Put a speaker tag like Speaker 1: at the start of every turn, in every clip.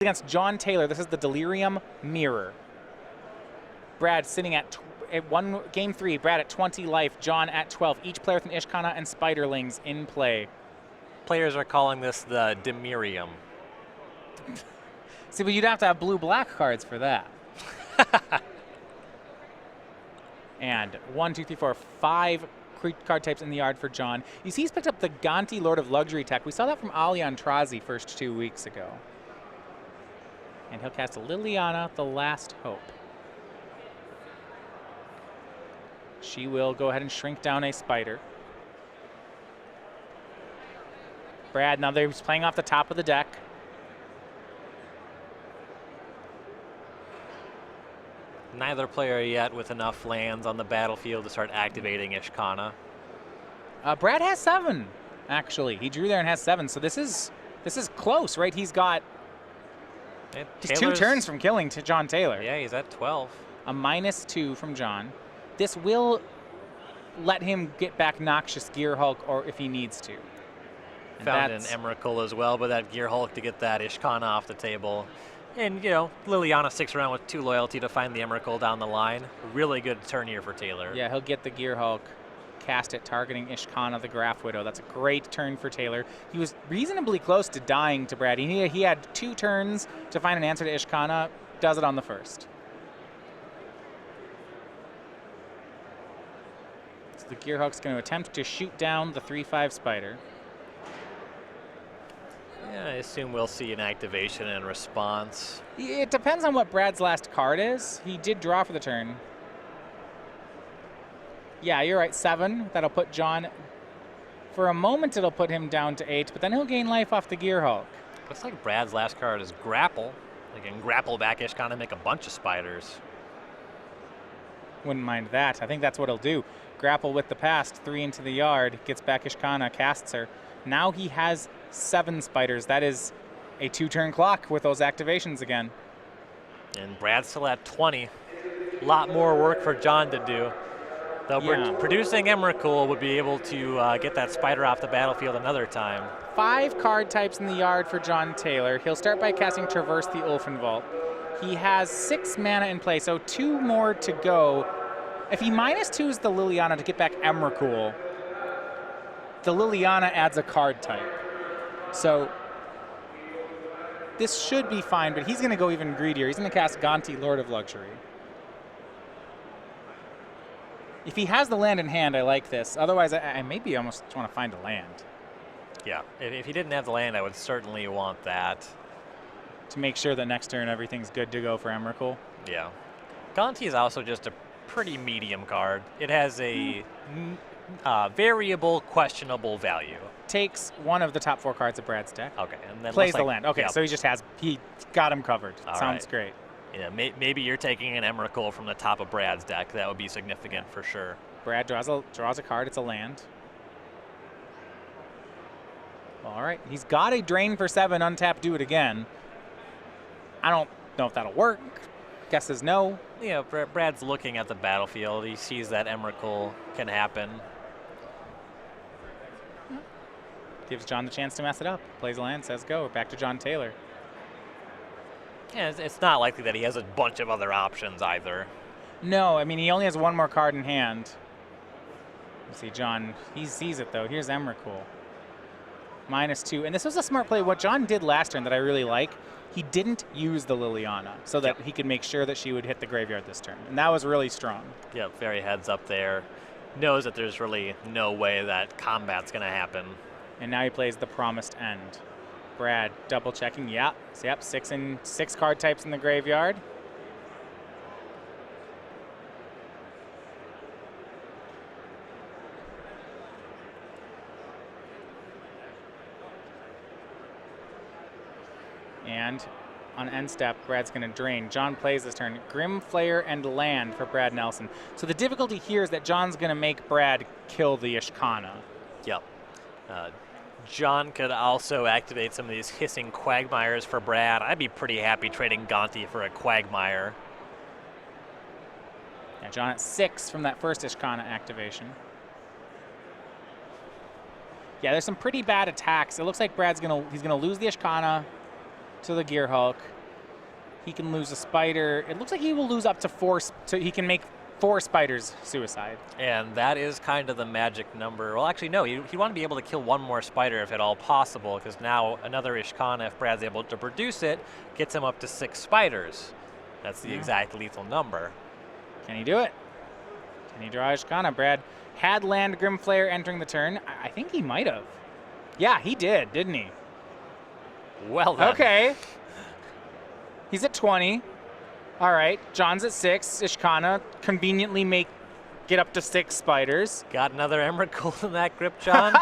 Speaker 1: against John Taylor. This is the Delirium Mirror. Brad sitting at game 3. Brad at 20 life. John at 12. Each player with an Ishkana and Spiderlings in play.
Speaker 2: Players are calling this the Demirium.
Speaker 1: See, but you'd have to have blue-black cards for that. And 1, 2, 3, 4, 5 card types in the yard for John. You see he's picked up the Gonti Lord of Luxury tech. We saw that from Ali Antrazi first 2 weeks ago. And he'll cast Liliana, the Last Hope. She will go ahead and shrink down a spider. Brad, now they're playing off the top of the deck.
Speaker 2: Neither player yet with enough lands on the battlefield to start activating Ishkana.
Speaker 1: Brad has 7, actually. He drew there and has 7, so this is close, right? He's 2 turns from killing to John Taylor.
Speaker 2: Yeah, he's at 12.
Speaker 1: A -2 from John. This will let him get back Noxious Gear Hulk, or if he needs to. And
Speaker 2: found an Emrakul as well, but that Gear Hulk to get that Ishkana off the table. And, you know, Liliana sticks around with 2 loyalty to find the Emrakul down the line. Really good turn here for Taylor.
Speaker 1: Yeah, he'll get the Gear Hulk, cast it, targeting Ishkana, the Graph Widow. That's a great turn for Taylor. He was reasonably close to dying to Brad. He had 2 turns to find an answer to Ishkana, does it on the first. So the Gear Hulk's going to attempt to shoot down the 3/5 spider.
Speaker 2: Yeah, I assume we'll see an activation and response.
Speaker 1: It depends on what Brad's last card is. He did draw for the turn. Yeah, you're right, 7. That'll put John, for a moment it'll put him down to 8, but then he'll gain life off the Gear Hulk.
Speaker 2: Looks like Brad's last card is Grapple. They can grapple back Ishkana and make a bunch of spiders.
Speaker 1: Wouldn't mind that. I think that's what he'll do. Grapple with the past, 3 into the yard, gets back Ishkana, casts her. Now he has 7 spiders. That is a 2-turn clock with those activations again.
Speaker 2: And Brad's still at 20. A lot more work for John to do. Though producing Emrakul would be able to get that spider off the battlefield another time.
Speaker 1: 5 card types in the yard for John Taylor. He'll start by casting Traverse the Ulfenvault. He has 6 mana in play, so 2 more to go. If he -2s the Liliana to get back Emrakul, the Liliana adds a card type. So this should be fine, but he's going to go even greedier. He's going to cast Gonti, Lord of Luxury. If he has the land in hand, I like this. Otherwise, I maybe almost want to find a land.
Speaker 2: Yeah, if he didn't have the land, I would certainly want that.
Speaker 1: To make sure that next turn everything's good to go for Emrakul.
Speaker 2: Yeah. Gonti is also just a pretty medium card. It has a variable, questionable value.
Speaker 1: Takes one of the top 4 cards of Brad's deck.
Speaker 2: Okay, and then
Speaker 1: plays the land. Okay,
Speaker 2: yep.
Speaker 1: So he got him covered.
Speaker 2: All
Speaker 1: Sounds
Speaker 2: right.
Speaker 1: great.
Speaker 2: Yeah, maybe you're taking an Emrakul from the top of Brad's deck. That would be significant for sure.
Speaker 1: Brad draws a card. It's a land. All right, he's got a drain for 7, untap, do it again. I don't know if that'll work. Guesses no.
Speaker 2: Yeah, Brad's looking at the battlefield. He sees that Emrakul can happen.
Speaker 1: Gives John the chance to mess it up. Plays a land, says go. Back to John Taylor.
Speaker 2: Yeah, it's not likely that he has a bunch of other options either.
Speaker 1: No, I mean, he only has 1 more card in hand. Let's see, John, he sees it, though. Here's Emrakul. -2. And this was a smart play. What John did last turn that I really like, he didn't use the Liliana so that he could make sure that she would hit the graveyard this turn. And that was really strong.
Speaker 2: Yeah, very heads up there. Knows that there's really no way that combat's going to happen.
Speaker 1: And now he plays the Promised End. Brad double checking. Yep, 6 card types in the graveyard. And on end step, Brad's going to drain. John plays this turn. Grim Flayer and land for Brad Nelson. So the difficulty here is that John's going to make Brad kill the Ishkana.
Speaker 2: Yep. John could also activate some of these hissing Quagmires for Brad. I'd be pretty happy trading Gonti for a Quagmire.
Speaker 1: Yeah, John at 6 from that first Ishkana activation. Yeah, there's some pretty bad attacks. It looks like he's gonna lose the Ishkana. to the Gear Hulk. He can lose a spider. It looks like he will lose up to 4. He can make 4 spiders suicide.
Speaker 2: And that is kind of the magic number. Well, actually, no. He'd want to be able to kill 1 more spider if at all possible, because now another Ishkana, if Brad's able to produce it, gets him up to 6 spiders. That's the exact lethal number.
Speaker 1: Can he do it? Can he draw Ishkana? Brad had land Grimflayer entering the turn. I think he might have. Yeah, he did, didn't he?
Speaker 2: Well done.
Speaker 1: Okay. He's at 20. All right, John's at 6. Ishkana conveniently get up to 6 spiders.
Speaker 2: Got another Emrakul in that grip, John.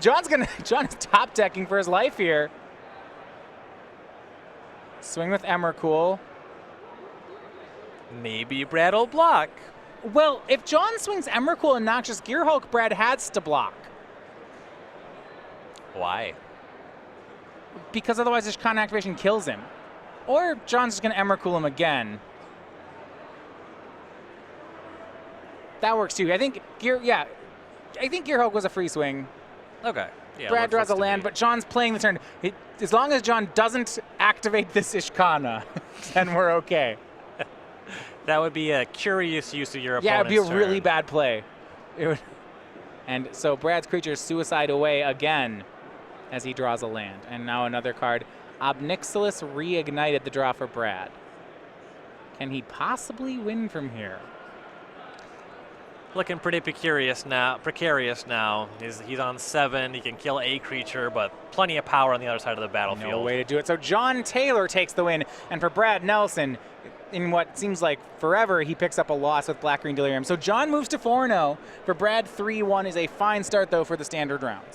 Speaker 1: John is top decking for his life here. Swing with Emrakul.
Speaker 2: Maybe Brad will block.
Speaker 1: Well, if John swings Emrakul and Noxious Gear Hulk, Brad has to block.
Speaker 2: Why?
Speaker 1: Because otherwise Ishkana activation kills him. Or John's just going to Emrakul him again. That works too. I think Gear Hulk was a free swing.
Speaker 2: Okay. Yeah,
Speaker 1: Brad draws a land, but John's playing the turn. As long as John doesn't activate this Ishkana, then we're okay.
Speaker 2: That would be a curious use of your opponent's
Speaker 1: Yeah, it would be a
Speaker 2: turn.
Speaker 1: really bad play. And so Brad's creatures suicide away again as he draws a land. And now another card. Obnixilis reignited the draw for Brad. Can he possibly win from here?
Speaker 2: Looking pretty precarious now. He's on 7. He can kill a creature, but plenty of power on the other side of the battlefield.
Speaker 1: No way to do it. So John Taylor takes the win. And for Brad Nelson, in what seems like forever, he picks up a loss with Black-Green Delirium. So John moves to 4-0. For Brad, 3-1 is a fine start, though, for the standard rounds.